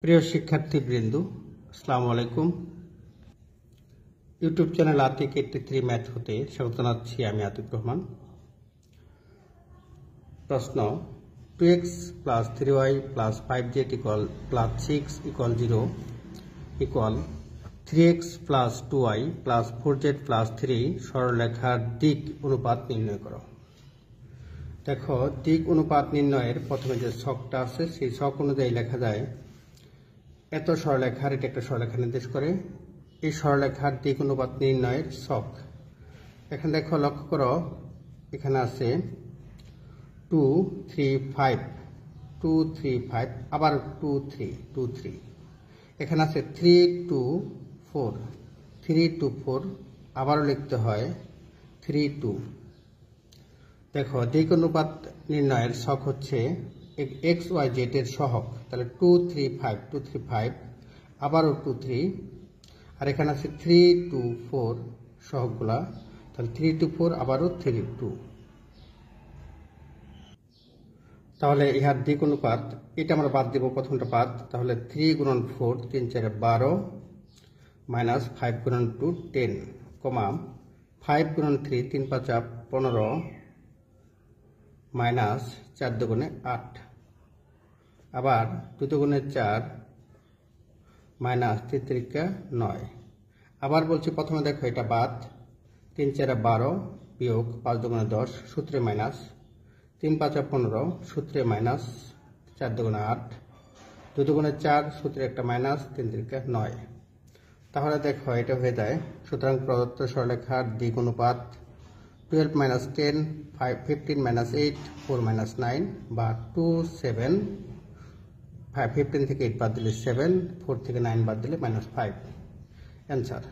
প্রিয় শিক্ষার্থীবৃন্দ, আসসালামু আলাইকুম। ইউটিউব চ্যানেল আতিক 83 ম্যাথ হতে স্বাগত জানাচ্ছি আমি আতিক রহমান। প্রশ্ন 2x plus 3y plus 5z plus 6 0 equal 3x plus 2y plus 4z plus 3 সরলরেখার দিক অনুপাত নির্ণয় করো। দেখো, দিক অনুপাত নির্ণয়ের প্রথমে যে ছকটা আছে সেই ছক অনুযায়ী লেখা যায় এত সরলরেখার, এটা একটা সরলরেখা নির্দেশ করে। এই সরলরেখার দিক অনুপাত নির্ণয়ের ছক। এখানে দেখো, লক্ষ্য করো, এখানে আছে 2 3 5 2 3 5, আবার 2 3 2 3, এখানে আছে 3 2 4 3 2 4, আবারও লিখতে হয় 3 2। দেখো, দিক অনুপাত নির্ণয়ের ছক হচ্ছে এক্স ওয়াই জেড এর সহগ, তাহলে 2 3 5 2 3 5, আবারও 2 3, আর এখানে আছে 3 2 4 সহগগুলা, তাহলে 3 2 4, আবারও 3 2। তাহলে ইহার দিক অনুপাত, এটা আমরা বাদ দেব প্রথমটা বাদ, তাহলে 3 গুণন 4 3 4 12 মাইনাস 5 গুণন 2 10, কমা 5 গুণন 3 3 5 15 মাইনাস 4 দুগুণে 8, আবার 2 দুগুণে 4 মাইনাস 3 3 9। আবার বলছি, প্রথমে দেখো এটা বাদ, 3 4 12 বিয়োগ 5 দুগুণে 10 সূত্রে মাইনাস 3 5 15 সূত্রে মাইনাস 4 দুগুণে 8, 2 দুগুণে 4 সূত্রে একটা মাইনাস 3 3 9। তাহলে দেখো এটা হয়ে যায়, সুতরাং প্রদত্ত সরলরেখার দিক অনুপাত 12 minus 10 15 minus 8 4 minus 9 বা 2 7 15 থেকে 8 বাদ দিলে 7, 4 থেকে 9 বাদ দিলে -5 অ্যান্সার।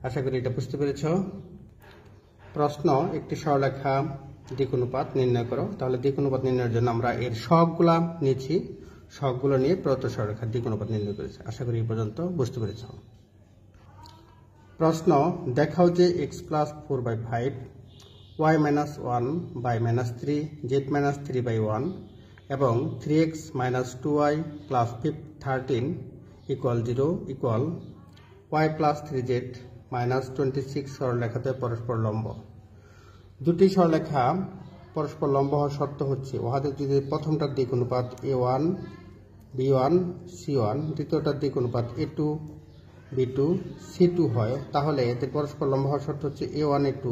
আশা করি এটা বুঝতে পেরেছ। প্রশ্ন, একটি সরলরেখা দিক অনুপাত নির্ণয় করো। তাহলে দিক অনুপাত নির্ণয়ের জন্য আমরা এর সহগগুলা নিয়েছি, সহগগুলো নিয়ে প্রদত্ত সরলরেখার দিক অনুপাত নির্ণয় করেছি। আশা করি এই পর্যন্ত বুঝতে পেরেছ। প্রশ্ন, দেখাও যে x plus 4/5 y minus 1 by minus 3 z minus 3/1 এবং 3x minus 2y plus 13 equal 0 equal y plus 3z minus 26 সরলরেখাতে পরস্পর লম্ব। দুটি সরলরেখা পরস্পর লম্ব হওয়ার শর্ত হচ্ছে উহাদের যদি প্রথমটার দিক অনুপাত a1 b1 c1, দ্বিতীয়টার দিক অনুপাত a2 b2 c2 হয়, তাহলে এদের পরস্পর লম্ব হওয়ার শর্ত হচ্ছে a1 a2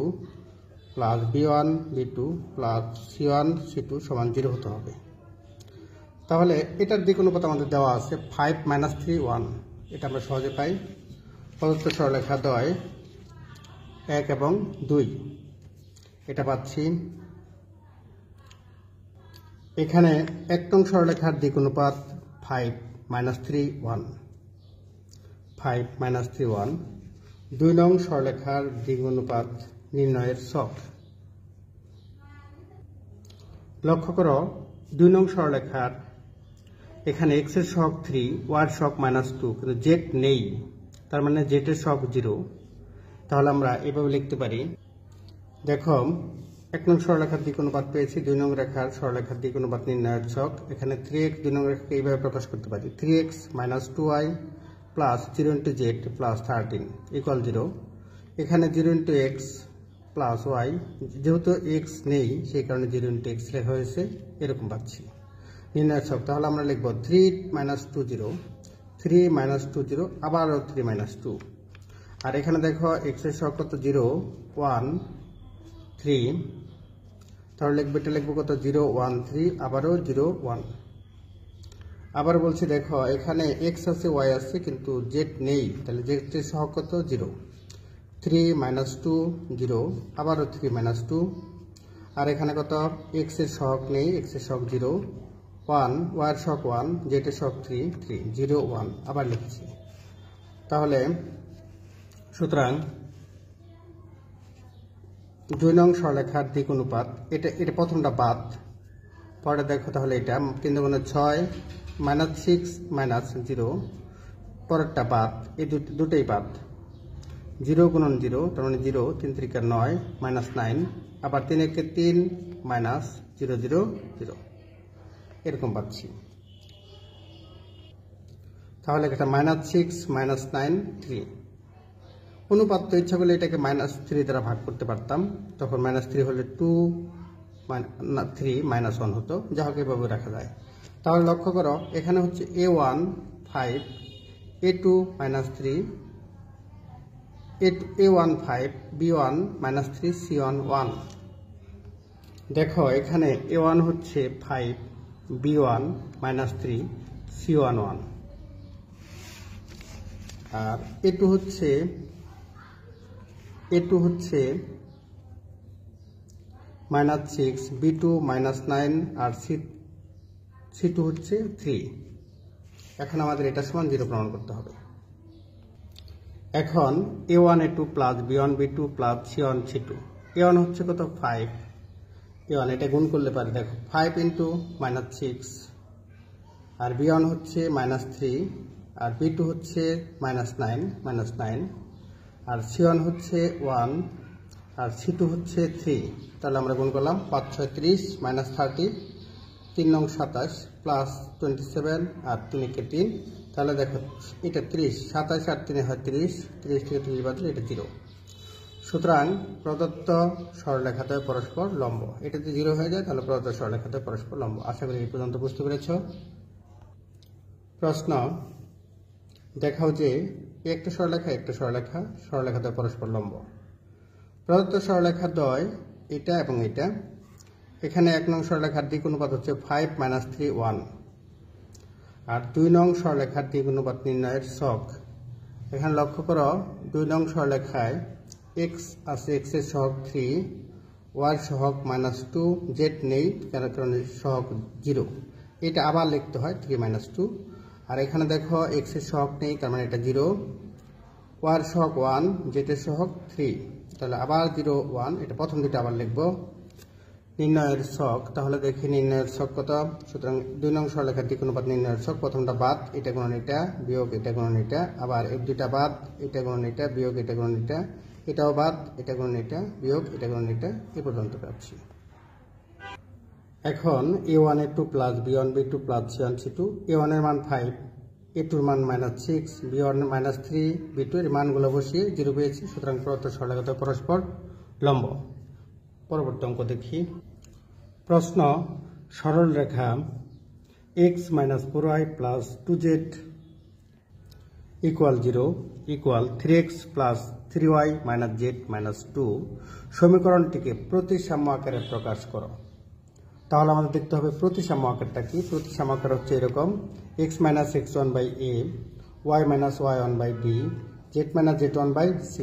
plus b1 b2 plus c1 c2 সমান 0 হতে হবে। তাহলে এটার দিক অনুপাত আমাদের দেওয়া আছে 5 - 3 1, এটা আমরা সহজে পাই। প্রদত্ত সরলরেখা দ্বয় 1 এবং 2, এটা পাচ্ছি। এখানে 1 নং সরলরেখার দিক অনুপাত 5 - 3 1, 5 - 3 1। 2 নং সরলরেখার দিক অনুপাত নির্ণয়ের ছক। লক্ষ্য করো, 2 নং সরলরেখার এখানে x এর সহগ 3, y এর সহগ -2, কিন্তু z নেই, তার মানে z এর সহগ 0। তাহলে আমরা এভাবে লিখতে পারি, দেখো 1 নং সরলরেখার দিক অনুপাত পেয়েছি, 2 নং রেখার সরলরেখার দিক অনুপাত নির্ণয়ের ছক। এখানে 3x 2 নং রেখাকে এইভাবে প্রকাশ করতে পারি, 3x - 2y plus 0 × z plus 13 equal 0। এখানে 0 × x প্লাস y, যেহেতু x নেই সেই কারণে 0 × x লেখা হয়েছে, এরকম পাচ্ছি নির্ণয়ের ছক। তাহলে আমরা লিখব 3 - 2 0, 3 - 2 0, আবারও 3 - 2। আর এখানে দেখো x এর ছক কত 0 1 3, তাহলে লিখবো, এটা লিখবো কত 0 1 3, আবারও 0 1। আবার বলছি, দেখো এখানে x আছে y আছে কিন্তু z নেই, তাহলে z এর সহগ কত 0, 3 - 2 0, আবারও 3 - 2। আর এখানে কত x এর সহগ নেই, x এর সহগ 0 1, y এর সহগ 1, z এর সহগ 3 3 0 1, আবার লিখছি। তাহলে সুতরাং 2 নং সরলরেখার দিক অনুপাত, এটা প্রথমটা বাদ, পরে দেখো তাহলে এটা 3 দুগুণে 6 -6 -0, পরেরটা বাদ, এই দুটোই বাদ। 0 গুণন 0, তার মানে 0 3 3 9 -9, আবার 3 1 3 -0 0 0, এরকম পাচ্ছি। তাহলে এটা -6 -9 3। অনুপাত তো ইচ্ছা করলে এটাকে -3 দ্বারা ভাগ করতে পারতাম, তখন -3 হলে 2 3 -1 হতো, যা হোক এভাবে রাখা যায়। তাহলে লক্ষ্য করো এখানে হচ্ছে a1 5, a2 -3, a1 5, b1 -3, c1 1। দেখো এখানে a1 হচ্ছে 5, b1 -3, c1 1, আর a2 হচ্ছে -6, b2 -9, আর c2 হচ্ছে 3। এখন আমাদের এটা সমান 0 প্রমাণ করতে হবে। এখন a1 a2 plus b1 b2 plus c1 c2, a1 হচ্ছে কত 5, a1 এটা গুণ করলে পারে, দেখো 5 ইন্টু -6, আর b1 হচ্ছে -3, আর b2 হচ্ছে -9, আর c1 হচ্ছে 1, আর c2 হচ্ছে 3। তাহলে আমরা গুণ করলাম 5 6 30 -30, 3 9 27 প্লাস 27, আর 3 কে 3। তাহলে দেখো এটা 30, 27 আর 3 হয় 30, 30 থেকে 30 বাদ দিলে এটা 0। সুতরাং প্রদত্ত সরলরেখাদ্বয় পরস্পর লম্ব। এটা যদি 0 হয়ে যায় তাহলে প্রদত্ত সরলরেখাদ্বয় পরস্পর লম্ব। আশা করি এই পর্যন্ত বুঝতে পেরেছ। প্রশ্ন, দেখাও যে একটা সরলরেখাদ্বয় পরস্পর লম্ব। প্রদত্ত সরলরেখাদ্বয় এটা এবং এটা। এখানে 1 নং সরলরেখার দিক অনুপাত হচ্ছে 5 -3 1, আর 2 নং সরলরেখার দিক অনুপাত নির্ণয়ের ছক। এখানে লক্ষ্য করো 2 নং সরলরেখায় x আছে, x এর সহগ 3, y সহগ -2, z নেই কারণ সহগ 0, এটা আবার লিখতে হয় 3 - 2। আর এখানে দেখো x এর সহগ নেই, তার মানে এটা 0, y এর সহগ 1, z এর সহগ 3, তাহলে আবার 0 1, এটা প্রথম দুটো আবার লিখবো। নির্ণয়ের ছক, তাহলে দেখি নির্ণয়ের ছক কত। সুতরাং 2 নং সরলরেখার দিক অনুপাত নির্ণয়ের ছক, প্রথমটা বাদ, এটা গুণন এটা, বিয়োগ এটা গুণন এটা, আবার এই দুইটা বাদ, এটা গুণন এটা, বিয়োগ এটা গুণন এটা, এটাও বাদ, এটা গুণন এটা, বিয়োগ এটা গুণন এটা, এই পর্যন্ত পাচ্ছি। এখন a1 a2 plus b1 b2 plus c1 c2, a1 এর মান 5, a2 এর মান -6, b1 -3, b2 এর মানগুলো বসিয়ে 0 পেয়েছি। সুতরাং প্রদত্ত সরলরেখাদ্বয় পরস্পর লম্ব। পরবর্তী অঙ্ক দেখি। প্রশ্ন, সরলরেখা x - 4y plus 2z = 0 = 3x plus 3y - z - 2 সমীকরণটিকে প্রতিসাম্য আকারে প্রকাশ করো। তাহলে আমাদের দেখতে হবে প্রতিসাম্য আকারটা কি। প্রতিসাম্য আকার হচ্ছে এরকম: x - x1/a, y - y1/b, z - z1/c।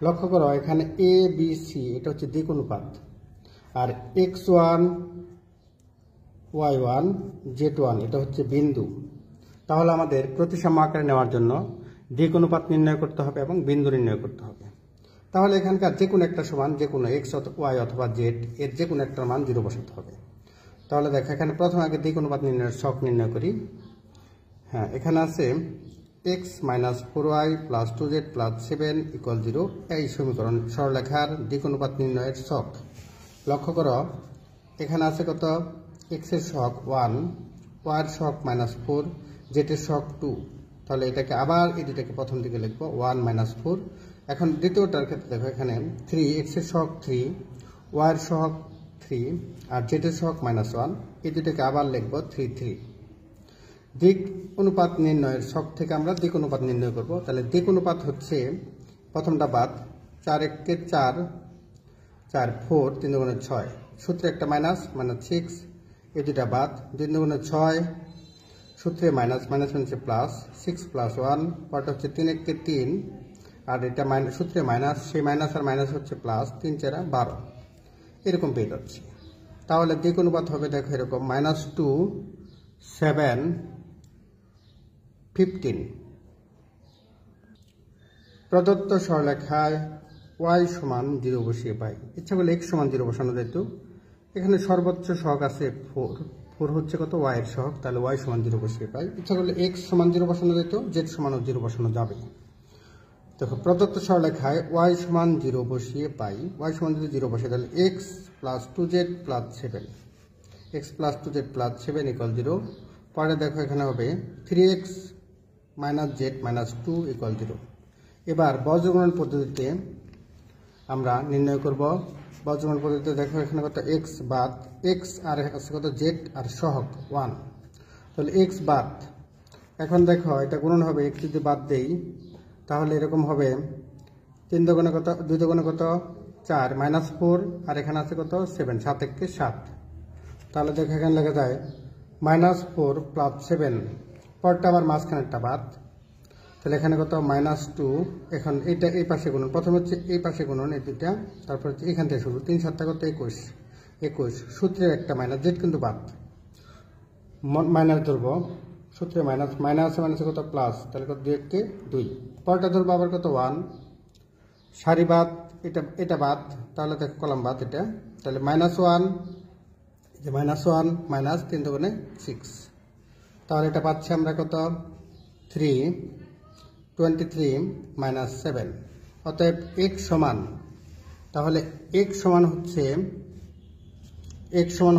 লক্ষ্য করো এখানে a b c এটা হচ্ছে দিক অনুপাত, আর x1 y1 z1 এটা হচ্ছে বিন্দু। তাহলে আমাদের প্রতিসাম্য আকারে নেওয়ার জন্য দিক অনুপাত নির্ণয় করতে হবে এবং বিন্দু নির্ণয় করতে হবে। তাহলে এখানকার যে কোনো একটা সমান, যে কোনো x y অথবা z এর যে কোনো একটা মান 0 বসাতে হবে। তাহলে দেখো এখানে প্রথমে আগে দিক অনুপাত নির্ণয়ের ছক নির্ণয় করি। হ্যাঁ, এখানে আছে x - 4y plus 2z plus 7 = 0, এই সমীকরণ সরলরেখার দিক অনুপাত নির্ণয়ের ছক। লক্ষ্য করো এখানে আছে কত, x এর সহগ 1, y এর সহগ -4, z এর সহগ 2। তাহলে এটাকে আবার এই দুটাকে প্রথম দিকে লিখবো 1 - 4। এখন দ্বিতীয়টার ক্ষেত্রে দেখো এখানে 3, x এর সহগ 3, y এর সহগ 3, আর z এর সহগ -1, এই দুটাকে আবার লিখবো 3 3। দিক অনুপাত নির্ণয়ের ছক থেকে আমরা দিক অনুপাত নির্ণয় করব। তাহলে দিক অনুপাত হচ্ছে প্রথমটা বাদ, 4 1 কে 4, 4 4, 3 দুগুণে 6, সূত্রে একটা -6, এই দুটা বাদ, 2 দুগুণে 6, সূত্রে মাইনাস হচ্ছে প্লাস, 6 + 1, পরটা হচ্ছে 3 1 কে 3, আর এটা সূত্রে মাইনাস, সেই মাইনাস আর মাইনাস হচ্ছে প্লাস, 3 4 12, এরকম পেয়ে যাচ্ছি। তাহলে দিক অনুপাত হবে দেখো এরকম -2 7 15। প্রদত্ত সরলরেখায় y সমান 0 বসিয়ে পাই। ইচ্ছা করলে x সমান 0 বসানো যেত। এখানে সর্বোচ্চ সহগ আছে 4 হচ্ছে কত, y এর সহগ, তাহলে y সমান 0 বসিয়ে পাই। ইচ্ছা করলে x সমান 0 বসানো যেত, z সমানও 0 বসানো যাবে। দেখো প্রদত্ত সরলরেখায় y সমান 0 বসিয়ে পাই, y সমান যদি 0 বসে তাহলে x + 2z + 7, x + 2z + 7 = 0। পরে দেখো এখানে হবে 3x minus Z minus 2 equal 0। এবার বজ্রগুণন পদ্ধতিতে আমরা নির্ণয় করব। বজ্রগুণন পদ্ধতিতে দেখো এখানে কত x বাদ x আর আছে কত z আর সহগ 1, তাহলে x বাদ। এখন দেখো এটা গুণন হবে, x যদি বাদ দেই তাহলে এরকম হবে 3 দুগুণে কত 2 দুগুণে কত 4 মাইনাস 4 আর এখানে আছে কত 7, 7 একে 7। তাহলে দেখো এখানে লেখা যায় মাইনাস 4 প্লাস 7, পরটা আবার মাঝখানেরটা বাদ, তাহলে এখানে কত মাইনাস 2। এখন এটা এই পাশে গুণন, প্রথমে হচ্ছে এই পাশে গুণন এই দুইটা, তারপর হচ্ছে এখান থেকে শুরু 3 7 কত 21, 21 সূত্রের একটা মাইনাস জেড কিন্তু বাদ, মাইনাস ধরবো সূত্রে মাইনাস, মাইনাস মাইনাসে কত প্লাস, তাহলে কত 2 কে 2, পরটা ধরবো আবার কত 1, সারি বাদ এটা বাদ, তাহলে দেখো কলাম বাদ এটা, তাহলে মাইনাস 1 যে মাইনাস 1 মাইনাস 3 দুগুণে 6, তাহলে এটা পাচ্ছি আমরা কত 23 মাইনাস 7। অতএব x সমান, তাহলে x সমান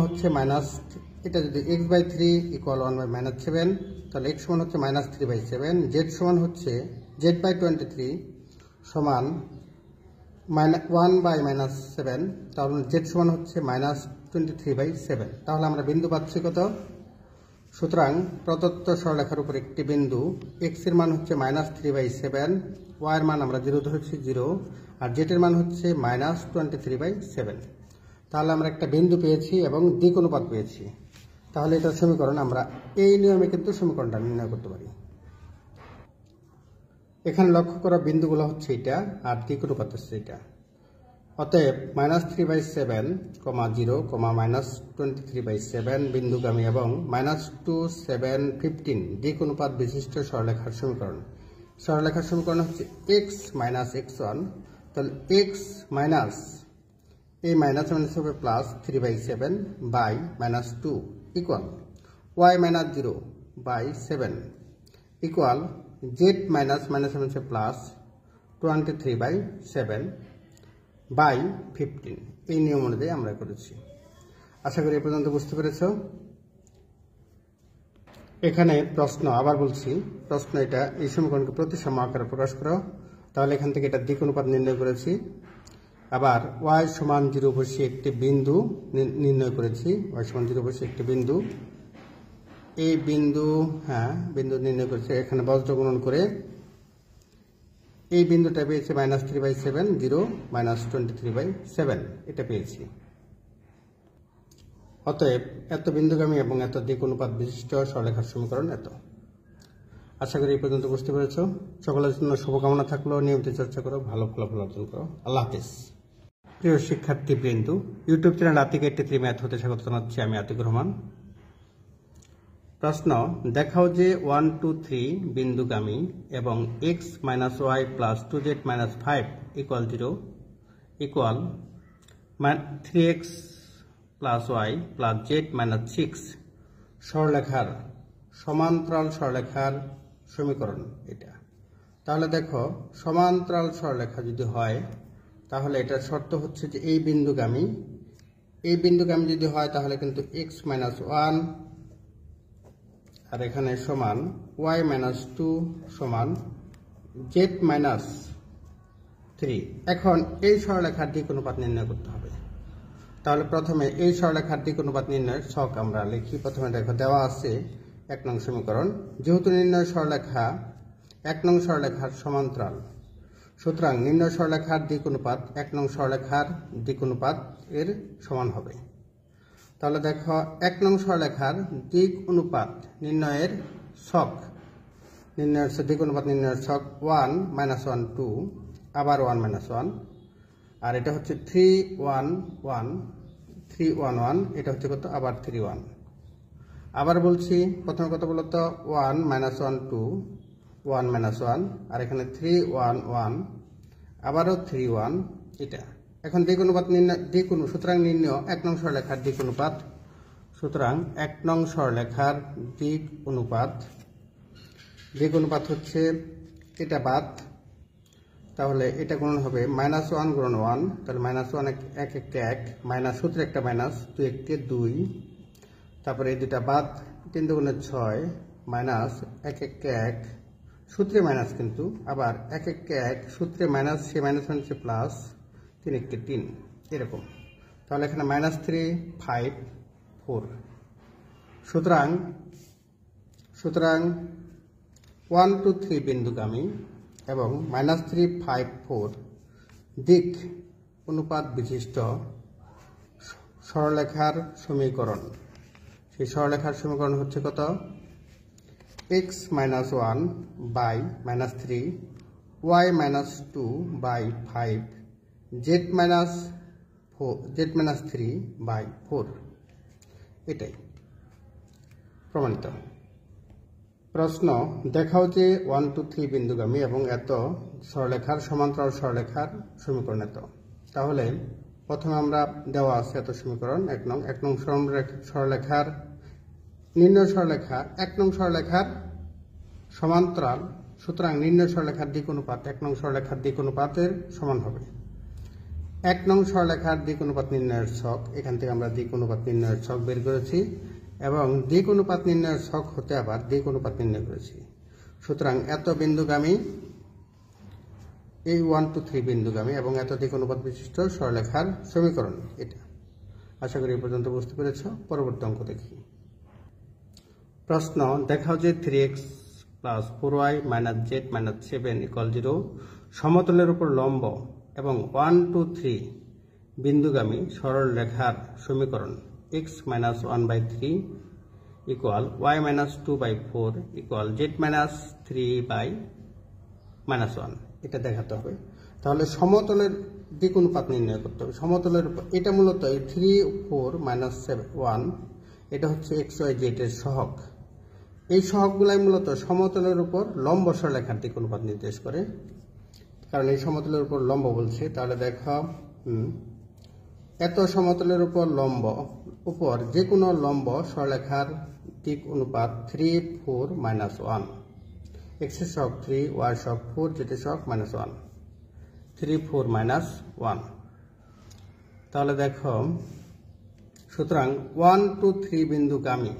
হচ্ছে মাইনাস, এটা যদি x/3 ইকুয়াল 1/-7, তাহলে x সমান হচ্ছে মাইনাস 3/7। z সমান হচ্ছে z/23 সমান 1/-7, তাহলে z সমান হচ্ছে মাইনাস 23/7। তাহলে আমরা বিন্দু পাচ্ছি কত। সুতরাং প্রদত্ত সরলরেখার উপর একটি বিন্দু, x এর মান হচ্ছে মাইনাস 3/7, y এর মান আমরা 0 ধরেছি 0, আর z এর মান হচ্ছে মাইনাস 23/7। তাহলে আমরা একটা বিন্দু পেয়েছি এবং দিক অনুপাত পেয়েছি। তাহলে এটার সমীকরণ আমরা এই নিয়মে কিন্তু সমীকরণটা নির্ণয় করতে পারি। এখানে লক্ষ্য করা বিন্দুগুলো হচ্ছে এটা আর দিক অনুপাত হচ্ছে এটা। অতএব মাইনাস 3/7, 0, মাইনাস 23/7 বিন্দুগামী এবং মাইনাস 2, 7, 15 দিক অনুপাত বিশিষ্ট সরলরেখার সমীকরণ। সরলরেখার সমীকরণ হচ্ছে x মাইনাস x1, তাহলে x মাইনাস এই মাইনাস মাইনাস হবে plus 3/7 by minus 2 equal y minus 0/7 equal z minus minus হচ্ছে প্লাস 23/7 বাই 15। এই নিয়ম অনুযায়ী আমরা করেছি। আশা করি এ পর্যন্ত বুঝতে পেরেছ। এখানে প্রশ্ন, আবার বলছি প্রশ্ন, এটা এই সমীকরণকে প্রতিসম আকারে প্রকাশ করো। তাহলে এখান থেকে এটা দিক অনুপাত নির্ণয় করেছি। আবার y সমান 0 বসিয়ে একটি বিন্দু নির্ণয় করেছি, y সমান 0 বসিয়ে একটি বিন্দু, এই বিন্দু বিন্দু নির্ণয় করেছি। এখানে বজ্র গুণন করে এই বিন্দুটা পেয়েছি মাইনাস 3/7, 0 মাইনাস 23/7 এটা পেয়েছি। অতএব এত বিন্দুগামী এবং এত দিক অনুপাত বিশিষ্ট সরলরেখার সমীকরণ এত। আশা করি এই পর্যন্ত বুঝতে পেরেছ। সকলের জন্য শুভকামনা থাকলো, নিয়মিত চর্চা করো, ভালো ফলাফল অর্জন করো। আল্লাহ হাফিজ। প্রিয় শিক্ষার্থী বৃন্দ, ইউটিউব চ্যানেল আতিক 83 ম্যাথ হতে স্বাগত জানাচ্ছি। আমি আতিকুর রহমান। প্রশ্ন, দেখাও যে 1 2 3 বিন্দুগামী এবং x minus y plus 2z minus 5 equal 0 equal 3x plus y plus z minus 6 সরলরেখার সমান্তরাল সরলরেখার সমীকরণ এটা। তাহলে দেখো সমান্তরাল সরলরেখা যদি হয় তাহলে এটার শর্ত হচ্ছে যে এই বিন্দুগামী যদি হয় তাহলে কিন্তু x মাইনাস 1 আর এখানে সমান y মাইনাস 2 সমান z মাইনাস 3। এখন এই সরলরেখার দিক অনুপাত নির্ণয় করতে হবে। তাহলে প্রথমে এই সরলরেখার দিক অনুপাত নির্ণয়ের ছক আমরা লিখি। প্রথমে দেখো দেওয়া আছে 1 নং সমীকরণ, যেহেতু নির্ণয় সরলরেখা 1 নং সরলরেখার সমান্তরাল, সুতরাং নির্ণয় সরলরেখার দিক অনুপাত 1 নং সরলরেখার দিক অনুপাত এর সমান হবে। তাহলে দেখো 1 নং সরলরেখার দিক অনুপাত নির্ণয়ের ছক, দিক অনুপাত নির্ণয়ের ছক 1 -1 2 আবার 1 -1, আর এটা হচ্ছে 3 1 1 3 1 1, এটা হচ্ছে কত আবার 3 1। আবার বলছি প্রথমে কত বলতো 1 -1 2 1 -1, আর এখানে 3 1 1 আবারও 3 1 এটা। এখন দিক অনুপাত নির্ণয়, সুতরাং নির্ণয় 1 নং সরলরেখার দিক অনুপাত। সুতরাং 1 নং সরলরেখার দিক অনুপাত হচ্ছে এটা বাদ, তাহলে এটা গুণন হবে -1 গুণন 1, তাহলে -1 1 1 1 মাইনাস সূত্রে একটা মাইনাস 2 1 2, তারপরে এই দুটা বাদ 3 2 6 মাইনাস 1 1 1 সূত্রে মাইনাস, কিন্তু আবার এক এককে এক, সূত্রে মাইনাস, সে মাইনাস মাইনাসে প্লাস, 3 এককে 3 এরকম। তাহলে এখানে -3, 5, 4। সুতরাং 1 2 3 বিন্দুগামী এবং -3, 5, 4 দিক অনুপাত বিশিষ্ট সরলরেখার সমীকরণ। সেই সরলরেখার সমীকরণ হচ্ছে কত? x - 1 by -3, y - 2 by 5, z - 3 by 4। এটাই প্রমাণিত। প্রশ্ন, দেখাও যে 1 2 3 বিন্দুগামী এবং এত সরলরেখার সমান্তরাল সরলরেখার সমীকরণ এত। তাহলে প্রথমে আমরা দেওয়া আছে এত সমীকরণ 1 নং সরলরেখার নির্ণয় সরলরেখা 1 নং সরলরেখার সমান্তরাল, সুতরাং নির্ণয় সরলরেখার দিক অনুপাত 1 নং সরলরেখার দিক অনুপাতের সমান হবে। 1 নং সরলরেখার দিক অনুপাত নির্ণয়ের ছক, এখান থেকে আমরা দিক অনুপাত নির্ণয়ের ছক বের করেছি এবং দিক অনুপাত নির্ণয়ের ছক হতে আবার দিক অনুপাত নির্ণয় করেছি। সুতরাং এত বিন্দুগামী, এই 1 2 3 বিন্দুগামী এবং এত দিক অনুপাত বিশিষ্ট সরলরেখার সমীকরণ এটা। আশা করি এই পর্যন্ত বুঝতে পেরেছ। পরবর্তী অঙ্ক দেখি। প্রশ্ন, দেখাও যে 3x + 4y - z - 7 = 0 সমতলের উপর লম্ব এবং 1 2 3 বিন্দুগামী সরল রেখার সমীকরণ x - 1/3 = y - 2/4 = z - 3/-1। এটা দেখাতে হবে। তাহলে সমতলের দিক অনুপাত নির্ণয় করতে হবে। সমতলের উপর এটা মূলত এই 3 4 - 1 এটা হচ্ছে x y z এর সহগ। এই সহগগুলাই মূলত সমতলের উপর লম্ব সরলরেখার দিক অনুপাত নির্দেশ করে, কারণ এই সমতলের উপর লম্ব বলছে। তাহলে দেখো এত সমতলের উপর যে কোনো লম্ব সরলরেখার দিক অনুপাত 3 4 - 1। x এর সহগ 3, y এর সহগ 4, z এর সহগ -1, 3 4 - 1। তাহলে দেখো, সুতরাং 1 2 3 বিন্দুগামী,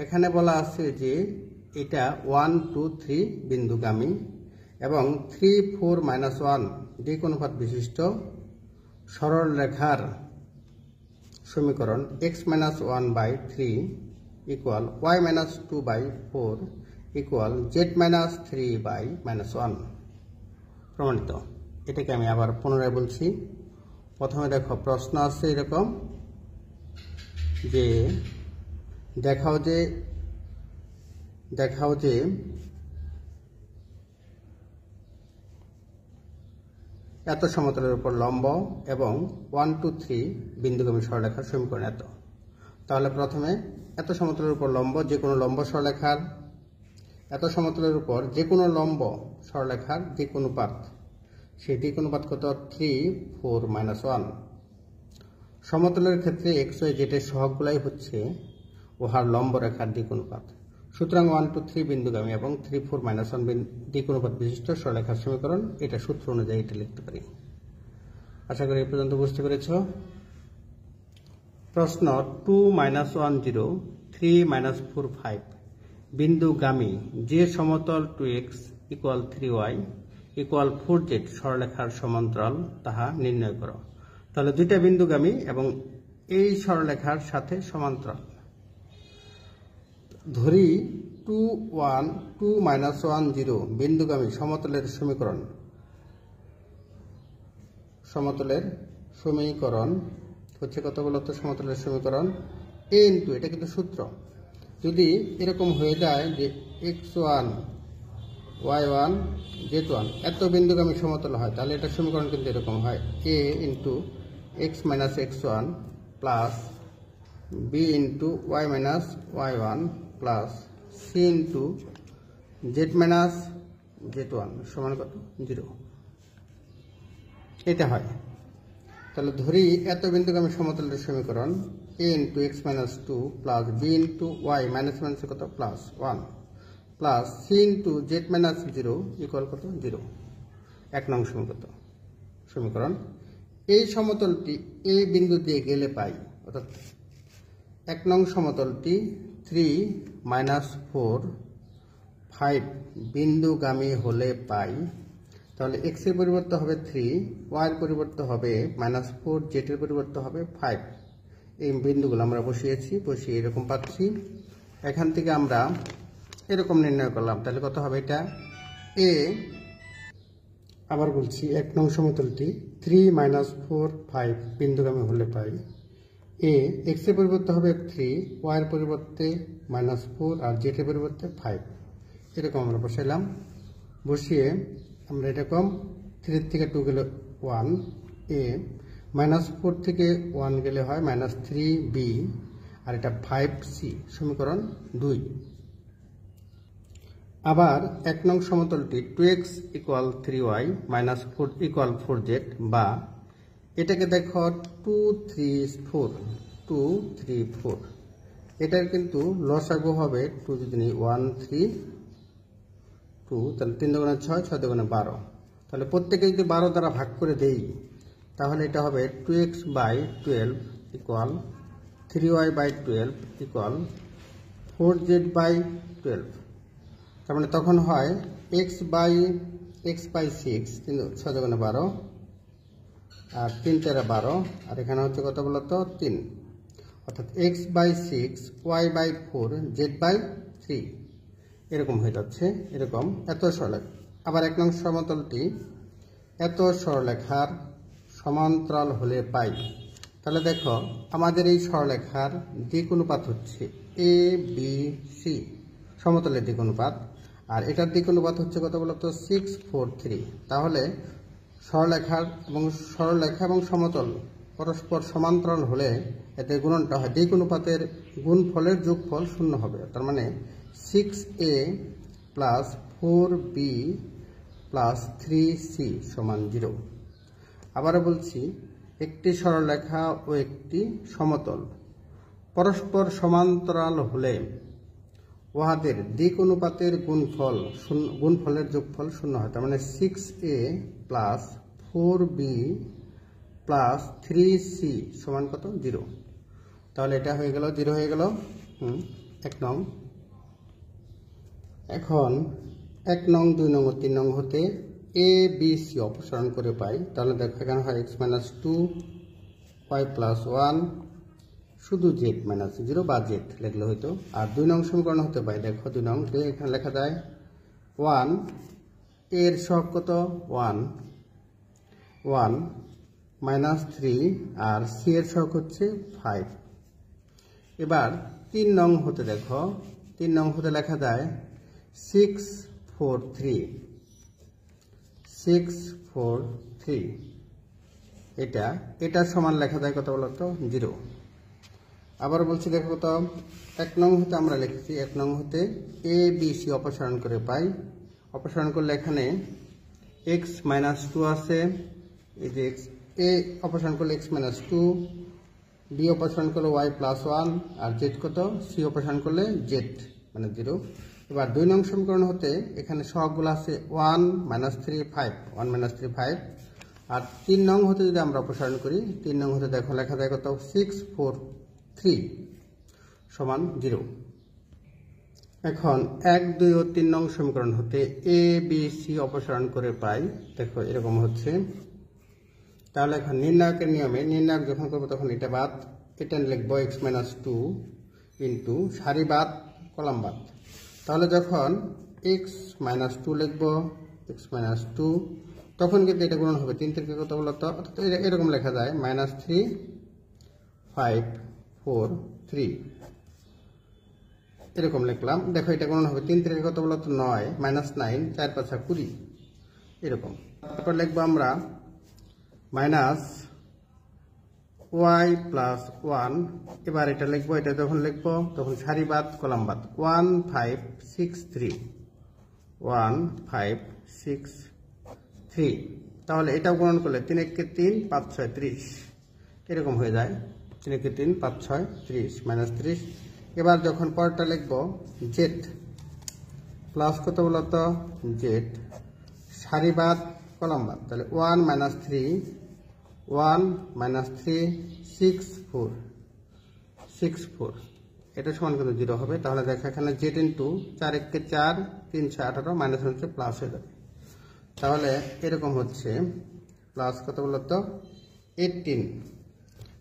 এখানে বলা আছে যে এটা 1 2 3 বিন্দুগামী এবং 3 4 - 1 দিক অনুপাত বিশিষ্ট সরল রেখার সমীকরণ x - 1/3 = y - 2/4 = z - 3/-1 প্রমাণিত। এটাকে আমি আবার পুনরায় বলছি। প্রথমে দেখো, প্রশ্ন আছে এরকম যে দেখাও যে এত সমতলের উপর লম্ব এবং 1 2 3 বিন্দুগামী সরলরেখার সমীকরণ এত। তাহলে প্রথমে এত সমতলের উপর লম্ব যে কোনো লম্ব সরলরেখার এত সমতলের উপর যে কোনো লম্ব সরলরেখার দিক অনুপাত, সেই দিক অনুপাত কত? 3 4 - 1। সমতলের ক্ষেত্রে x y z এর সহগগুলাই হচ্ছে উহার লম্ব রেখার দিক অনুপাত। সুতরাং 1 2 3 বিন্দুগামী এবং 3 4 - 1 দিক অনুপাত বিশিষ্ট সরলরেখার সমীকরণ এটা সূত্র অনুযায়ী এটা লিখতে পারি। আশা করি এই পর্যন্ত বুঝতে পেরেছ। প্রশ্ন, 2 - 1 0 3 - 4 5 বিন্দুগামী যে সমতল 2x = 3y = 4z সরলরেখার সমান্তরাল তাহা নির্ণয় করো। তাহলে দুইটা বিন্দুগামী এবং এই সরলরেখার সাথে সমান্তরাল। ধরি 2 1 2 - 1 0 বিন্দুগামী সমতলের সমীকরণ হচ্ছে কত বলতো? সমতলের সমীকরণ a × এটা কিন্তু সূত্র। যদি এরকম হয়ে যায় যে x1 y1 z1 এত বিন্দুগামী সমতল হয়, তাহলে এটা সমীকরণ কিন্তু এরকম হয় a × x - x1 plus b × y - y1 plus c × z - z1 সমান কত? 0। এটা হয়। তাহলে ধরি এত বিন্দুগামী সমতলের সমীকরণ a × x - 2 plus b × y - কত? প্লাস 1 প্লাস c × z - 0 = কত? 0। 1 নং সমীকরণ। এই সমতলটি এই বিন্দু দিয়ে গেলে পাই, অর্থাৎ 1 নং সমতলটি 3 - 4 5 বিন্দুগামী হলে পাই, তাহলে x এর পরিবর্তে হবে 3, y এর পরিবর্তে হবে -4, z এর পরিবর্তে হবে 5। এই বিন্দুগুলো আমরা বসিয়ে এরকম পাচ্ছি। এখান থেকে আমরা এরকম নির্ণয় করলাম, তাহলে কত হবে এটা a। আবার বলছি 1 নং সমতলটি 3 -4 5 বিন্দুগামী হলে পাই a। x এর পরিবর্তে হবে 3, y এর পরিবর্তে -4 আর z এর পরিবর্তে 5। এরকম আমরা বসাইলাম। বসিয়ে আমরা এরকম 3 থেকে 2 গেলে 1 a, -4 থেকে 1 গেলে হয় -3b, আর এটা 5c, সমীকরণ 2। আবার 1 নং সমতলটি 2x = 3y -4 = 4z, বা এটাকে দেখো 2 3 4 2 3 4। এটার কিন্তু লসাগু হবে 2 যদি নিই 1 3 2, তাহলে 3 দুগুণে 6, 6 দুগুণে 12। তাহলে প্রত্যেকে যদি 12 দ্বারা ভাগ করে দেই, তাহলে এটা হবে 2x/12 = 3y/12 = 4z/12। তার মানে তখন হয় x/6, কিন্তু 6 দুগুণে 12 আর 3 4 12, আর এখানে হচ্ছে কত বলতো 3, অর্থাৎ x/6 y/4 z/3 এরকম হয়ে যাচ্ছে। এরকম এত সরলরেখা। আবার 1 নং সমতলটি এত সরলরেখার সমান্তরাল হলে পাই। তাহলে দেখো আমাদের এই সরলরেখার দিক অনুপাত হচ্ছে a b c, সমতলের দিক অনুপাত, আর এটার দিক অনুপাত হচ্ছে কত বলতো 6 4 3। তাহলে সরলরেখা এবং সমতল পরস্পর সমান্তরাল হলে এতে গুণনটা হয় দিক অনুপাতের গুণফলের যোগফল 0 হবে। তার মানে 6a + 4b + 3c = 0। আবারও বলছি, একটি সরলরেখা ও একটি সমতল পরস্পর সমান্তরাল হলে উহাদের দিক অনুপাতের গুণফলের যোগফল 0 হয়। তার মানে 6a + 4b + 3c = কত 0। তাহলে এটা হয়ে গেল 0 হয়ে গেল 1 নং। এখন 1 নং 2 নং ও 3 নং হতে a b c অপসারণ করে পাই। তাহলে দেখো এখানে হয় x - 2 y + 1 শুধু z - 0 বা z লিখলে হইতো। আর 2 নং সমীকরণ হতে পাই, দেখো 2 নং এখানে লেখা যায় 1 এর সহগ কত 1 1 -3, আর c এর সহগ হচ্ছে 5। এবার 3 নং হতে দেখো 3 নং হতে লেখা যায় 6 4 3 6 4 3। এটা সমান লেখা যায় কত বলতো 0। আবার বলছি দেখো কত 1 নং হতে আমরা লিখেছি 1 নং হতে a b c অপসারণ করে পাই। অপসারণ করলে এখানে x - 2 আছে, এই যে a অপসারণ করলে x - 2, b অপসারণ করলে y + 1, আর z কত c অপসারণ করলে z মানে 0। এবার 2 নং সমীকরণ হতে এখানে সহগগুলো আছে 1 - 3 5 1 - 3 5। আর 3 নং হতে যদি আমরা অপসারণ করি 3 নং হতে দেখো লেখা যায় কত 6 4 3 = 0। এখন 1 2 ও 3 নং সমীকরণ হতে a b c অপসারণ করে পাই। দেখো এরকম হচ্ছে। তাহলে এখন নির্ণায়কের নিয়মে নির্ণায়ক যখন করবো তখন এটা বাদ, এটা লিখবো x - 2 ইন্টু সারি বাদ কলাম বাদ। তাহলে যখন x - 2 লিখবো x - 2, তখন কিন্তু এটা গুণন হবে 3 থেকে কত বলতো, অর্থাৎ এরকম লেখা যায় -3 5 4 3 এরকম লিখলাম। দেখো এটা গুণন হবে 3 থেকে কত বলতো 9 -9 4 5 20 এরকম। তারপর লিখবো আমরা -y + 1। এবার এটা লিখবো, এটা যখন লিখবো তখন সারি বাদ কলাম বাদ 1 5 6 3 1 5 6 3। তাহলে এটাও গুণন করলে 3 × 3 5 6 30 এরকম হয়ে যায়। 3 × 3 5 6 30 -30। এবার যখন পরটা লিখবো z প্লাস কত বলতো z সারি বাদ কলাম বাদ, তাহলে 1 - 3 1 - 3 6 4 6 4 এটা সমান কিন্তু 0 হবে। তাহলে দেখো এখানে z ইন্টু 4 1 4 3 6 18 মাইনাস হচ্ছে প্লাস হয়ে যাবে। তাহলে এরকম হচ্ছে প্লাস কত বলতো 18,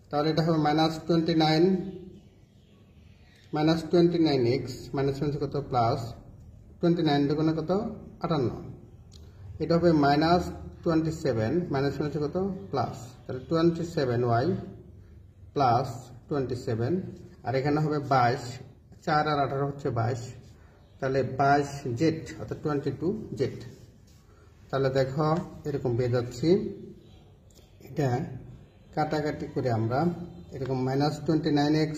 তাহলে এটা হবে -29x মাইনাস হচ্ছে কত প্লাস 29 দুগুণে কত 58, এটা হবে -27 মাইনাস হচ্ছে কত প্লাস, তাহলে 27y প্লাস 27, আর এখানে হবে 22, 4 আর 18 হচ্ছে 22, তাহলে 22z অর্থাৎ 22z। তাহলে দেখো এরকম পেয়ে যাচ্ছি, এটা কাটাকাটি করে আমরা এরকম -29x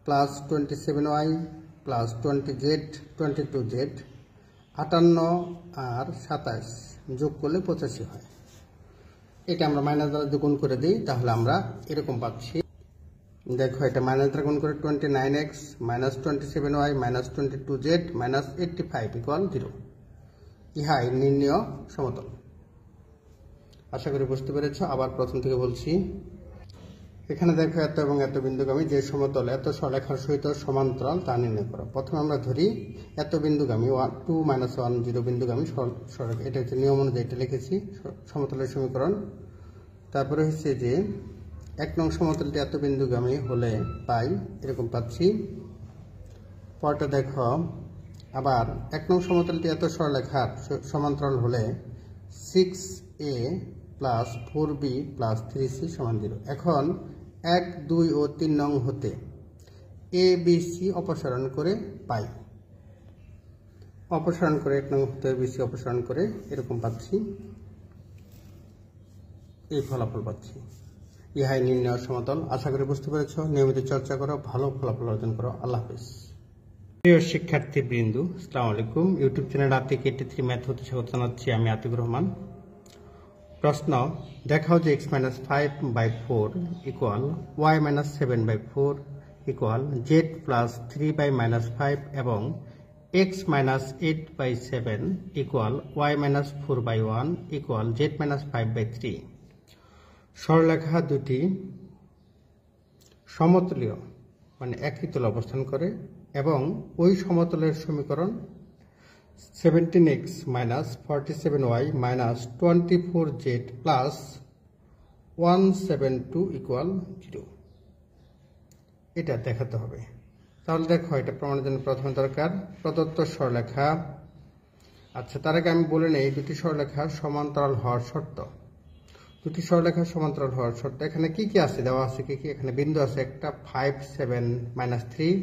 plus 27y plus 20z 22z 58 আর 27 যোগ করলে 85 হয়। এটা আমরা মাইনাস দ্বারা গুণ করে দিই, তাহলে আমরা এরকম পাচ্ছি। দেখো এটা মাইনাস দ্বারা গুণ করে 29x minus 27y minus 22z minus 85 equal 0। ইহাই নির্ণেয় সমতল। আশা করি বুঝতে পেরেছ। আবার প্রথম থেকে বলছি, এখানে দেখো এত এবং এত বিন্দুগামী যে সমতল এত সরলরেখার সহিত সমান্তরাল তা নির্ণয় করো। প্রথমে আমরা ধরি এত বিন্দুগামী 2 - 1 0 বিন্দুগামী সরলরেখা, এটা হচ্ছে নিয়ম অনুযায়ী এটা লিখেছি সমতলের সমীকরণ। তারপরে হচ্ছে যে 1 নং সমতলটি এত বিন্দুগামী হলে পাই এরকম পাচ্ছি। পরটা দেখো আবার 1 নং সমতলটি এত সরলরেখার সমান্তরাল হলে 6a plus 4b plus 3c সমান 0। এখন 1 2 ও 3 নং হতে a b c অপসারণ করে পাই, অপসারণ করে 1 নং হতে a b c অপসারণ করে এরকম পাচ্ছি, এই ফলাফল পাচ্ছি। ইহাই নির্ণেয় সমতল। আশা করি বুঝতে পেরেছ। নিয়মিত চর্চা করো, ভালো ফলাফল অর্জন করো। আল্লাহ হাফেজ। প্রিয় শিক্ষার্থীবৃন্দ, আসসালামু আলাইকুম। ইউটিউব চ্যানেল আতিক 83 ম্যাথ হতে স্বাগত জানাচ্ছি। আমি আতিকুর রহমান। প্রশ্ন, দেখাও যে x-5/4 equal y-7/4 equal z+3/-5 এবং x-8/7 equal y-4/1 equal z-5/3। সরলরেখা দুটি সমতলীয় মানে একই তলে অবস্থান করে এবং ওই সমতলের সমীকরণ 17x - 47y - 24z plus 172 equal 0, এটা দেখাতে হবে। তাহলে দেখো এটা প্রমাণের জন্য প্রথমে দরকার প্রদত্ত সরলরেখা। আচ্ছা, তার আগে আমি বলে নেই দুটি সরলরেখার সমান্তরাল হওয়ার শর্ত। দুটি সরলরেখার সমান্তরাল হওয়ার শর্ত এখানে কি কি আছে, দেওয়া আছে কি কি। এখানে বিন্দু আছে একটা 5 7 - 3,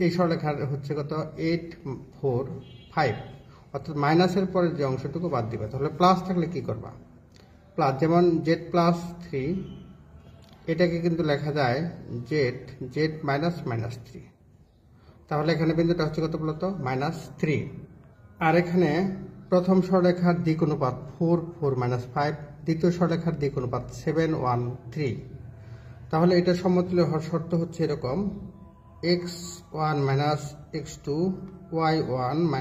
এই সরলরেখার হচ্ছে কত 8 4 5, অর্থাৎ মাইনাসের পরে যে অংশটুকু বাদ দিবে। তাহলে প্লাস থাকলে কি করবা, প্লাস, যেমন z+3 এটাকে কিন্তু লেখা যায় z -3, তাহলে এখানে বিন্দুটা হচ্ছে কত বলতো -3। আর এখানে প্রথম সরলরেখার দিক অনুপাত 4 4 - 5, দ্বিতীয় সরলরেখার দিক অনুপাত 7 1 3। তাহলে এটা সমতুল্য হওয়ার শর্ত হচ্ছে এরকম x1 - x2 y1 -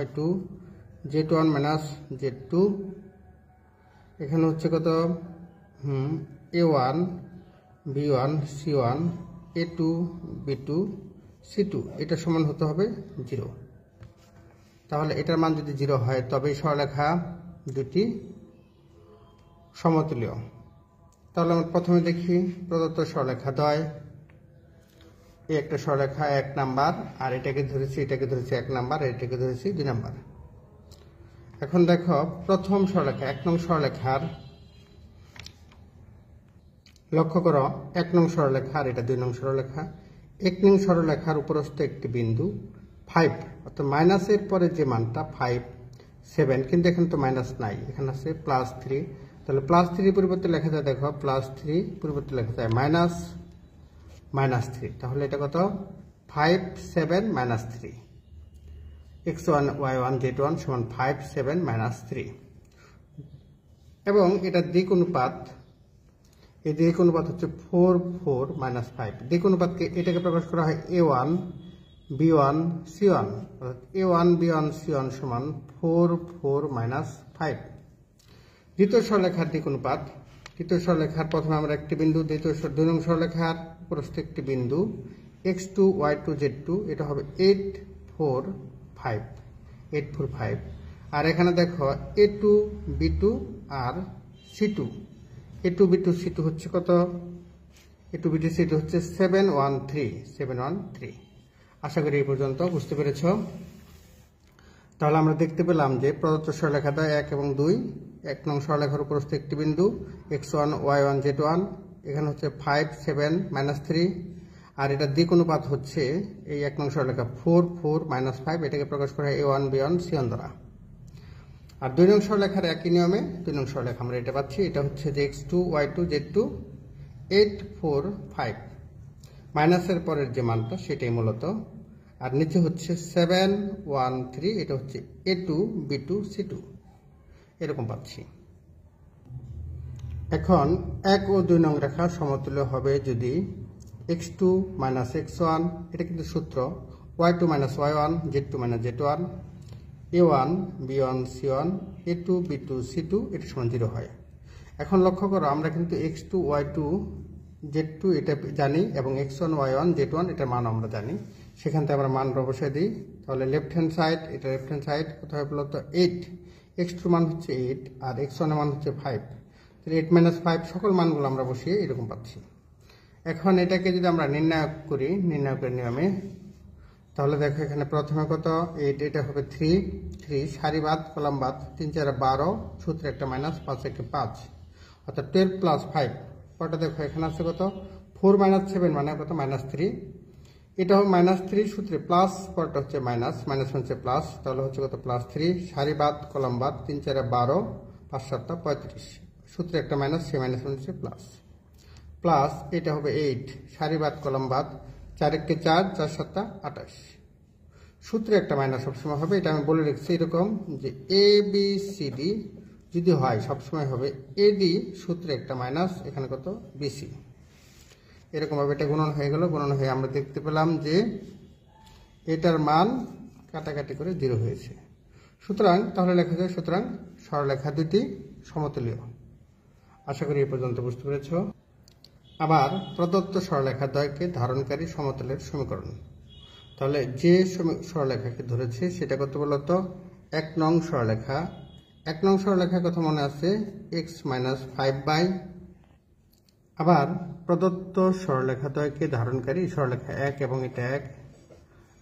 y2 z1 - z2। এখানে হচ্ছে কত a1 b1 c1 a2 b2 c2, এটা সমান হতে হবে 0। তাহলে এটার মান যদি 0 হয় তবে সরলরেখা দুটি সমতুল্য। তাহলে আমরা প্রথমে দেখি প্রদত্ত সরলরেখা দ্বয়। এই একটা সরলরেখা 1 নাম্বার, আর এটাকে ধরেছি 1 নাম্বার, আর এটাকে ধরেছি 2 নাম্বার। এখন দেখো প্রথম সরলরেখা 1 নং সরলরেখার, লক্ষ্য করো 1 নং সরলরেখা আর এটা 2 নং সরলরেখা। 1 নং সরলরেখার উপরস্থ একটি বিন্দু 5, অর্থাৎ মাইনাসের পরে যে মানটা 5 7, কিন্তু এখানে তো মাইনাস নাই, এখানে আছে +3। তাহলে +3 পরিবর্তে লেখা যায়, দেখো +3 পরিবর্তে লেখা যায় -3। তাহলে এটা কত 5 7 - 3, x1 y1 z1 সমান 5 7 - 3। এবং এটার দিক অনুপাত, এই দিক অনুপাত হচ্ছে 4 4 - 5। দিক অনুপাতকে এটাকে প্রকাশ করা হয় a1 b1 c1, অর্থাৎ a1 b1 c1 সমান 4 4 - 5। দ্বিতীয় সরলরেখার দিক অনুপাত, দ্বিতীয় সরলরেখার প্রথমে আমরা একটি বিন্দু, দ্বিতীয় 2 নং সরলরেখার উপরস্থ একটি বিন্দু x2 y2 z2 এটা হবে 8 4 5 8 4 5 আর এখানে দেখো a2 b2 আর c2 a2 b2 c2 হচ্ছে কত a2 b2 c2 হচ্ছে 713 আশা করি এই পর্যন্ত বুঝতে পেরেছো তাহলে আমরা দেখতে পেলাম যে প্রদত্ত সরলরেখাদ্বয় 1 এবং 2 এক নং সরলরেখার উপরস্থ একটি বিন্দু x1 y1 z1 এখানে হচ্ছে 5 7 -3 আর এটা দিক অনুপাত হচ্ছে এই এক নং সরলরেখা 4 4 -5 এটাকে প্রকাশ করা হয় a1 b1 c1 দ্বারা আর 2 নং সরলরেখার একই নিয়মে 2 নং সরলরেখা আমরা এটা পাচ্ছি এটা হচ্ছে যে x2 y2 z2 8 4 5 মাইনাসের পরের যে মানটা সেটাই মূলত আর নিচে হচ্ছে 7 1 3 এটা হচ্ছে a2 b2 c2 এরকম পাচ্ছি এখন 1 ও 2 নং রেখা সমতুল্য হবে যদি x2 x1 এটা কিন্তু সূত্র y2 y1 z2 z1 a1 b1 c1 a2 b2 c2 এটা সমান 0 হয় এখন লক্ষ্য করো আমরা কিন্তু x2 y2 z2 এটা জানি এবং x1 y1 z1 এটার মান আমরা জানি সেখান থেকে আমরা মান বসাই দিই তাহলে লেফট হ্যান্ড সাইড এটা লেফট হ্যান্ড সাইড কত হয় বলতো 8 x2 মান হচ্ছে 8 আর x1 এর মান হচ্ছে 5 তাহলে 8 - 5 সকল মানগুলো আমরা বসিয়ে এরকম পাচ্ছি এখন এটাকে যদি আমরা নির্ণায়ক করি নির্ণায়কের নিয়মে তাহলে দেখো এখানে প্রথমে কত 8 এটা হবে 3 সারি বাদ কলাম বাদ 3 4 12 সূত্রে একটা মাইনাস 5 1 5 অর্থাৎ 12 + 5 পরটা দেখো এখানে আছে কত 4 - 7 মানে কত -3 এটা হবে -3 সূত্রে প্লাস পরটা হচ্ছে মাইনাস হচ্ছে প্লাস তাহলে হচ্ছে কত +3 সারি বাদ কলাম বাদ 3 4 12 5 7 35 সূত্রে একটা মাইনাস সে মাইনাস হচ্ছে প্লাস প্লাস এটা হবে 8 সারি বাদ কলাম বাদ 4 1 4 4 7 28 সূত্রে একটা মাইনাস সবসময় হবে এটা আমি বলে রেখেছি এরকম যে এ বি সি ডি যদি হয় সবসময় হবে এডি সূত্রে একটা মাইনাস এখানে কত বিসি এরকম ভাবে এটা গুণন হয়ে গেল গুণন হয়ে আমরা দেখতে পেলাম যে এটার মান কাটাকাটি করে 0 হয়েছে সুতরাং তাহলে লেখা যায় সুতরাং সরলরেখা দুটি সমতুল্য আশা করি এই পর্যন্ত বুঝতে পেরেছো আবার প্রদত্ত সরলরেখাদ্বয়কে ধারণকারী সমতলের সমীকরণ তাহলে যে সরলরেখাকে ধরেছে সেটা কত বলতো 1 নং সরলরেখা 1 নং সরলরেখার কথা মনে আছে x - 5 আবার প্রদত্ত সরলরেখাদ্বয়কে ধারণকারী সরলরেখা 1 এবং এটা 1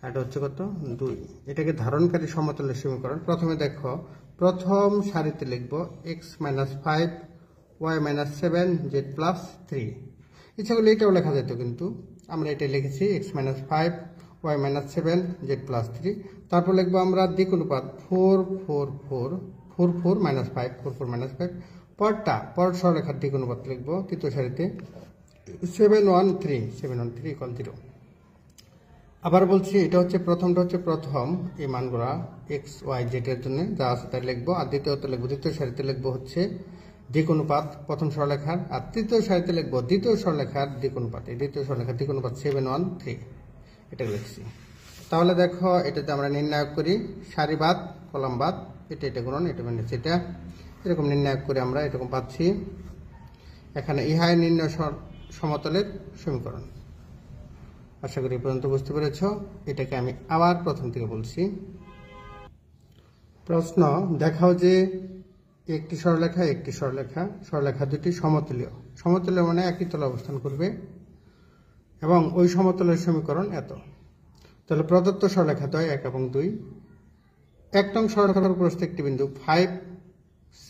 এটা হচ্ছে কত 2 এটাকে ধারণকারী সমতলের সমীকরণ প্রথমে দেখো প্রথম সারিতে লিখব x - 5 y - 7 z + 3 ইচ্ছা করলে এটাও লেখা যেত কিন্তু আমরা এটা লিখেছি x - 5 y - 7 z + 3 তারপর লিখব আমরা দিক অনুপাত 4 4 4 4 4 - 5 4 4 - 5 পর সরলরেখার দিক অনুপাত লিখব তৃতীয় সারিতে 7 1 3 = 0 আবার বলছি এটা হচ্ছে প্রথমটা হচ্ছে প্রথম এই মানগুলা x y z এর জন্য যা আছে তাই লিখব আর দ্বিতীয়তে লিখব দ্বিতীয় সারিতে লিখব হচ্ছে দিক অনুপাত প্রথম সরলরেখার আর তৃতীয় সারিতে লিখব দ্বিতীয় সরলরেখার দিক অনুপাত এই দ্বিতীয় সরলরেখার দিক অনুপাত 7 1 3 এটা লিখছি তাহলে দেখো এটাতে আমরা নির্ণায়ক করি সারি বাদ কলাম বাদ এটা গুণন এটা মাইনাস এটা এরকম নির্ণায়ক করে আমরা এরকম পাচ্ছি এখানে ইহাই নির্ণয় সমতলের সমীকরণ আশা করি এই পর্যন্ত বুঝতে পেরেছো এটাকে আমি আবার প্রথম থেকে বলছি প্রশ্ন দেখাও যে একটি সরলরেখা দুটি সমতুল্য মানে একই তলে অবস্থান করবে এবং ওই সমতলের সমীকরণ এত তাহলে প্রদত্ত সরলরেখাদ্বয় 1 এবং 2 1 নং সরলরেখার উপরস্থ একটি বিন্দু 5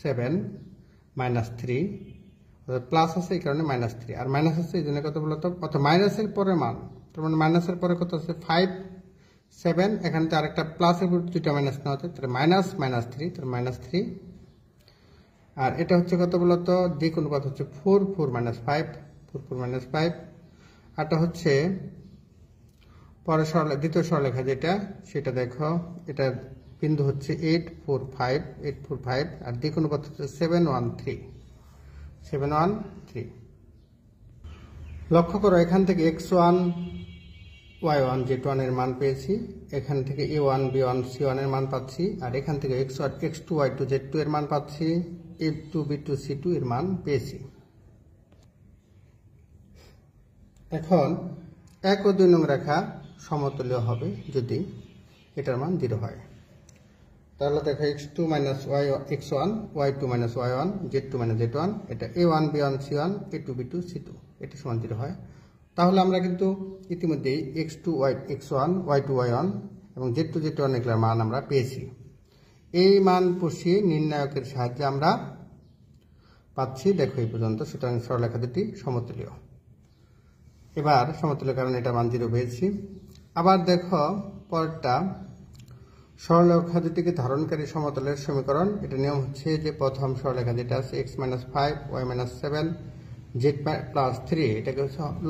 7 -3 অর্থাৎ প্লাস আছে এই কারণে -3 আর মাইনাস আছে এই জন্য কত বলতো অর্থাৎ মাইনাসের পরে মান তার মানে মাইনাসের পরে কত আছে 5 7 এখানে তো আরেকটা প্লাসের উপর দুইটা মাইনাস না হতে তাহলে -3 তাহলে -3 আর এটা হচ্ছে কত বলতো দিক অনুপাত হচ্ছে 4 4 - 5 4 4 - 5 আরটা হচ্ছে পরের দ্বিতীয় সরলরেখা যেটা সেটা দেখো এটা বিন্দু হচ্ছে 8 4 5 আর দিক অনুপাত হচ্ছে 7 1 3 লক্ষ্য করো এখান থেকে x1 y1 z1 এর মান পেয়েছি এখান থেকে a1 b1 c1 এর মান পাচ্ছি আর এখান থেকে x2 y2 z2 এর মান পাচ্ছি a2 b2 c2 এর মান পেয়েছি এখন 1 ও 2 নং রেখা সমতুল্য হবে যদি এটার মান 0 হয়। তাহলে দেখো x2 - x1 y2 - y1 z2 - z1 এটা a1 b1 c1 a2 b2 c2 এটা সমান 0 হয়। তাহলে আমরা কিন্তু ইতিমধ্যেই x2 x1 y2 y1 এবং z2 z1 এগুলোর মান আমরা পেয়েছি। এই মান বসিয়ে নির্ণায়কের সাহায্যে আমরা পাচ্ছি দেখো এই পর্যন্ত। সুতরাং সরলরেখা দুটি সমতুল্য। এবার সমতুল্য কারণে এটা মান 0 পেয়েছি। আবার দেখো পরেরটা, সরলরেখা দুটিকে ধারণকারী সমতলের সমীকরণ। এটা নিয়ম হচ্ছে যে প্রথম সরলরেখা যেটা আছে x - 5 y - 7 z + 3 এটাকে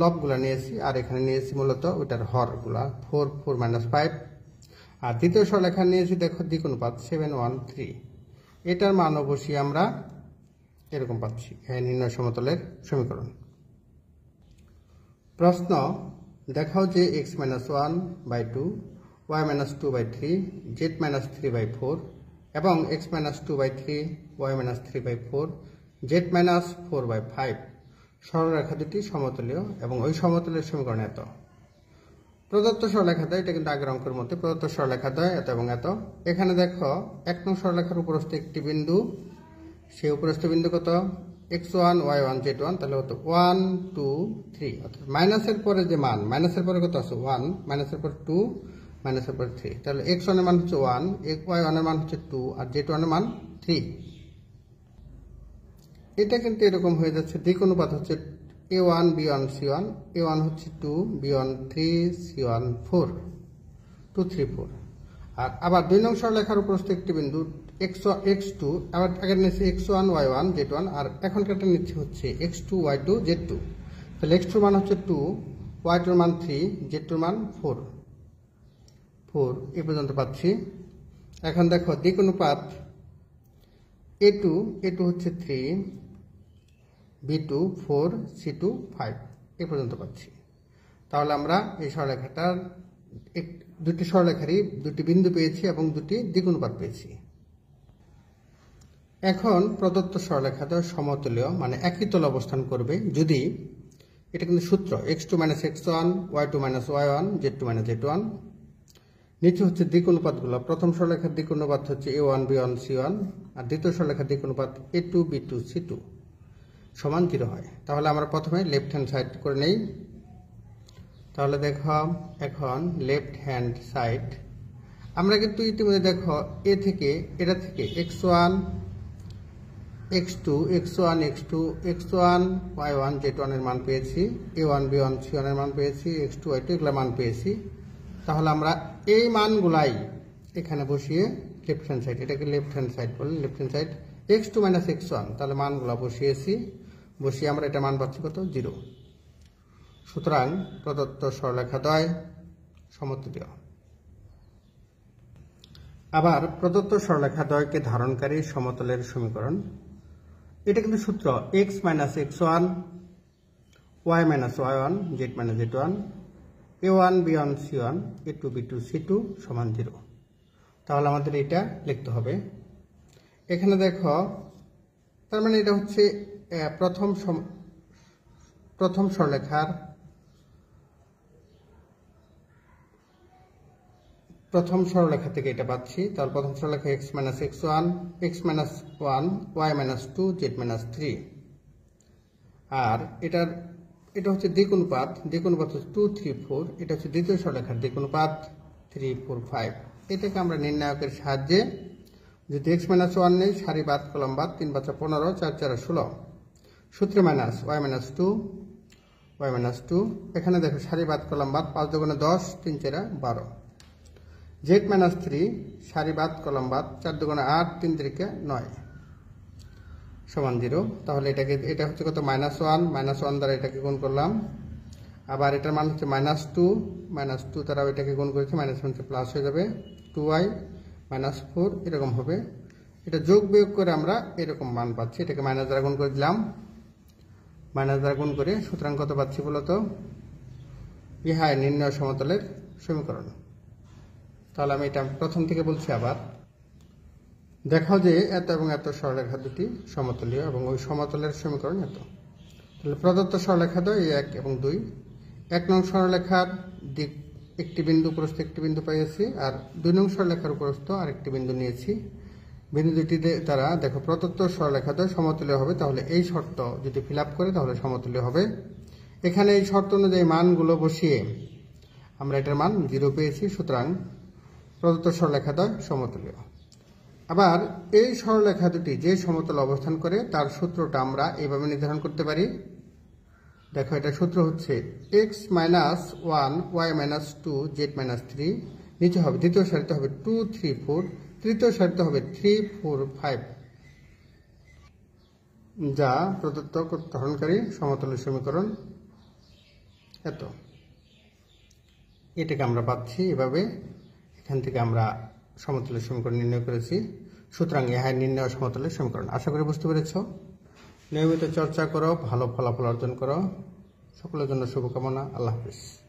লবগুলা নিয়েছি, আর এখানে নিয়েছি মূলত ওটার হরগুলা 4 4 - 5। আর দ্বিতীয় সরলরেখা নিয়েছি দেখো দ্বিগুণপাত 7 1 3। এটার মান বসিয়ে আমরা এরকম পাচ্ছি নির্ণয় সমতলের সমীকরণ। প্রশ্ন, দেখাও যে x - 1/2 y - 2/3 z - 3/4 এবং x - 2/3 y - 3/4 z - 4/5 সরলরেখা দুটি সমতুল্য এবং ওই সমতলের সমীকরণ এত। প্রদত্ত সরলরেখা দ্বয়, এটা কিন্তু আগের অঙ্কের মধ্যে প্রদত্ত সরলরেখা দ্বয় এত এবং এত। এখানে দেখো 1 নং সরলরেখার উপরস্থ একটি বিন্দু, সেই উপরস্থ বিন্দু কত x1 y1 z1, তাহলে হতো 1 2 3, অর্থাৎ মাইনাসের পরে যে মান, মাইনাসের পরে কত আছে 1, মাইনাসের পর 2, মাইনাসের পর 3, তাহলে x1 এর মান হচ্ছে 1, y1 এর মান হচ্ছে 2 আর z1 এর মান 3। এটা কিন্তু এরকম হয়ে যাচ্ছে, দিক অনুপাত হচ্ছে a1 b1 c1, a1 হচ্ছে 2 b1 3 c1 4 2 3 4। আর আবার 2 নং সরলরেখার উপরস্থ একটি বিন্দু x2, আবার আগে নিচ্ছে x1 y1 z1 আর এখনকারটা নিচ্ছে হচ্ছে x2 y2 z2। তাহলে x2 মান হচ্ছে 2, y2 মান 3, z2 মান 4 এই পর্যন্ত পাচ্ছি। এখন দেখো দিক অনুপাত a2 হচ্ছে 3, b2 4, c2 5 এই পর্যন্ত পাচ্ছি। তাহলে আমরা এই সরলরেখাটার দুটি সরলরেখারই দুটি বিন্দু পেয়েছি এবং দুটি দিক অনুপাত পেয়েছি। এখন প্রদত্ত সরলরেখাদ্বয় সমতুল্য মানে একই তলে অবস্থান করবে যদি, এটা কিন্তু সূত্র x2 - x1 y2 - y1 z2 - z1। নিচে হচ্ছে দিক অনুপাতগুলো। প্রথম সরলরেখার দিক অনুপাত হচ্ছে a1 b1 c1 আর দ্বিতীয় সরলরেখার দিক অনুপাত a2 b2 c2 সমান 0 হয়। তাহলে আমরা প্রথমে লেফট হ্যান্ড সাইড করে নেই। তাহলে দেখো এখন লেফট হ্যান্ড সাইড আমরা কিন্তু ইতিমধ্যে দেখো এটা থেকে x1 x2 x1 x2 x1 y1 z1 এর মান পেয়েছি, a1 b1 c1 এর মান পেয়েছি, x2 y2 এগুলোর মান পেয়েছি। তাহলে আমরা এই মানগুলাই এখানে বসিয়ে লেফট হ্যান্ড সাইড, এটাকে লেফট হ্যান্ড সাইড বলেন, left hand side x2 - x1, তাহলে মানগুলো বসিয়ে আমরা এটা মান পাচ্ছি কত 0। সুতরাং প্রদত্ত সরলরেখাদ্বয় সমতুল্য। আবার প্রদত্ত সরলরেখাদ্বয়কে ধারণকারী সমতলের সমীকরণ। এটা কিন্তু সূত্র x - x1 y - y1 z - z1 a1 b1 c1 a2 b2 c2 সমান 0। তাহলে আমাদের এটা লিখতে হবে। এখানে দেখো তার মানে এটা হচ্ছে প্রথম সরলরেখার প্রথম সরলরেখা থেকে এটা পাচ্ছি। তাহলে প্রথম সরলরেখা x - x1 x - 1 y - 2 z - 3। আর এটা হচ্ছে দিক অনুপাত হচ্ছে 2 3 4। এটা হচ্ছে দ্বিতীয় সরলরেখার দিক অনুপাত 3 4 5। এটাকে আমরা নির্ণায়কের সাহায্যে যদি x - 1 নেই, সারি বাদ কলাম বাদ, 3 5 15 4 4 16 সূত্রে মাইনাস y - 2 এখানে দেখো সারি বাদ কলাম বাদ, 5 2 10 3 4 12 z - 3 সারি বাদ কলাম বাদ, 4 2 8 3 3 9 সমান 0। তাহলে এটা হচ্ছে কত -1 দ্বারা এটাকে গুণ করলাম। আবার এটার মান হচ্ছে -2 দ্বারা এটাকে গুণ করেছি, -1 প্লাস হয়ে যাবে 2y -4 এরকম হবে। এটা যোগ বিয়োগ করে আমরা এরকম মান পাচ্ছি। এটাকে মাইনাস দ্বারা গুণ করে দিলাম, সুতরাং কত পাচ্ছি বলতো, ইহাই নির্ণয় সমতলের সমীকরণ। তাহলে আমি এটা প্রথম থেকে বলছি আবার। দেখাও যে এত এবং এত সরলরেখা দুটি সমতুল্য এবং ওই সমতলের সমীকরণ এত। তাহলে প্রদত্ত সরলরেখাদ্বয় 1 এবং 2, 1 নং সরলরেখার দিক একটি বিন্দু প্রস্থ একটি বিন্দু পাইছি, আর 2 নং সরলরেখার প্রস্থ আরেকটি বিন্দু নিয়েছি। বিন্দু দুটি দ্বারা দেখো প্রদত্ত সরলরেখাদ্বয় সমতুল্য হবে, তাহলে এই শর্ত যদি ফিল আপ করে তাহলে সমতুল্য হবে। এখানে এই শর্ত অনুযায়ী মানগুলো বসিয়ে আমরা এটার মান 0 পেয়েছি, সুতরাং প্রদত্ত সরলরেখাদ্বয় সমতুল্য। আবার এই সরলরেখা দুটি যে সমতলে অবস্থান করে তার সূত্রটা আমরা এইভাবে নির্ধারণ করতে পারি। দেখো এটা সূত্র হচ্ছে x - 1 y - 2 z - 3, নিচে হবে দ্বিতীয় সারিতে হবে 2 3 4, তৃতীয় সারিতে হবে 3 4 5, যা প্রদত্ত ধারণকারী সমতলের সমীকরণ। এটাকে আমরা পাচ্ছি এভাবে। এখান থেকে আমরা সমতলের সমীকরণ নির্ণয় করেছি, সুতরাং ইহাই নির্ণয় সমতলের সমীকরণ। আশা করি বুঝতে পেরেছ। নিয়মিত চর্চা করো, ভালো ফলাফল অর্জন করো। সকলের জন্য শুভকামনা। আল্লাহ হাফিজ।